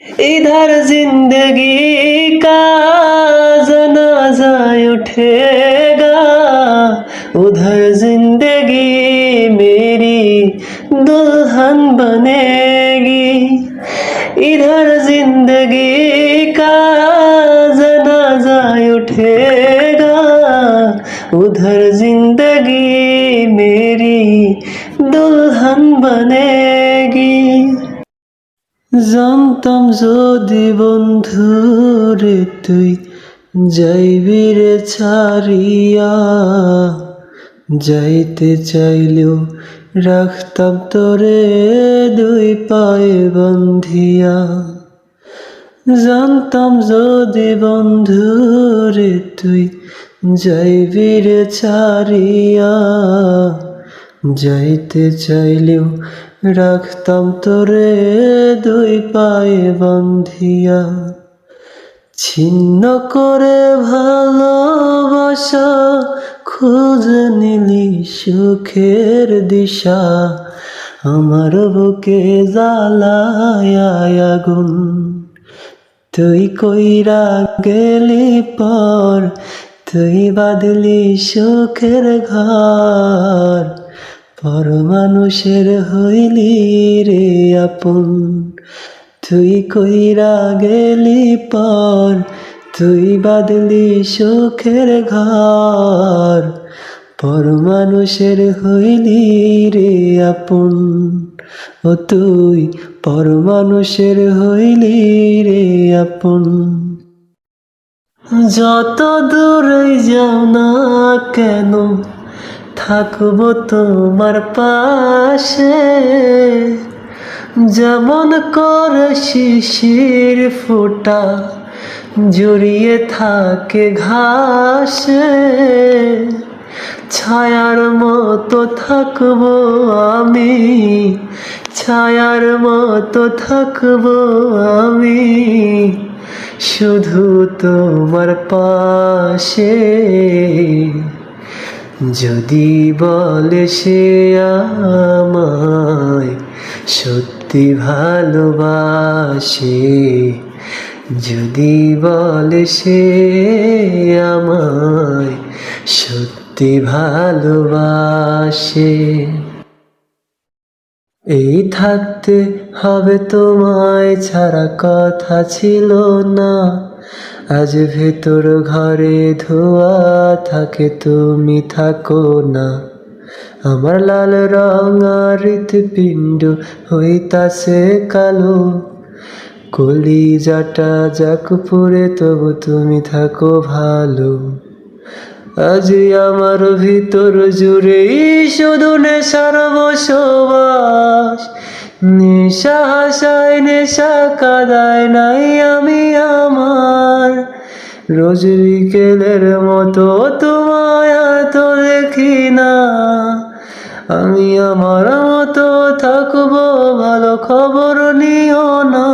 इधर जिंदगी का जनाजा उठेगा, उधर जिंदगी मेरी दुल्हन बनेगी। इधर जिंदगी का जनाजा उठेगा, उधर जिंदगी मेरी दुल्हन बनेगी। জানতাম যদি বন্ধুরে তুই যাইবি রে ছাড়িয়া, যাইতে চাইলেও রাখতাম তোরে দুই পায়ে বন্ধিয়া। জানতাম যদি বন্ধুরে তুই যাইবি রে ছাড়িয়া, যাইতে চাইলেও রাখতাম তোরে দুই পায়ে বন্ধিয়া। ছিন্ন করে ভালোবাসা খুঁজে নিলি সুখের দিশা, আমার বুকে জ্বালায় আগুন। তুই কইরা গেলি পর, তুই বাঁধলি সুখের ঘর, পর মানুষের হইলি রে আপন। তুই কইরা গেলি পর, তুই বাঁধলি সুখের ঘর, পর মানুষের হইলি রে আপন। ও তুই পর মানুষের হইলি রে আপন। যত দূরে যাও না কেন থাকবো তোমার পাশে, যেমন করে শিশির ফোঁটা জড়িয়ে থাকে ঘাসে। ছায়ার মতো থাকবো আমি, ছায়ার মতো থাকবো আমি, শুধু তোমার পাশে। যদি বলে সে আমায় সত্যি ভালোবাসে, যদি বলে সে আমায় সত্যি ভালোবাসে। এই থাকতে হবে তোমায় ছাড়া কথা ছিল না, আজ ভেতর ঘরে ধোয়া থাকে তুমি থাকো না। আমার লাল রঙা হৃৎপিণ্ড হইতাছে কালো, কলিজাটা যাক পুড়ে তবু তুমি থাকো ভালো। আজ আমার ভিতর জুড়েই শুধু নেশার বসবাস, নেশা হাসায় নেশা কাদায় নাই আমি আমার। রোজ বিকেলের মতো তোমায় তো দেখি না, আমি আমার মতো থাকবো ভালো খবর নিও না।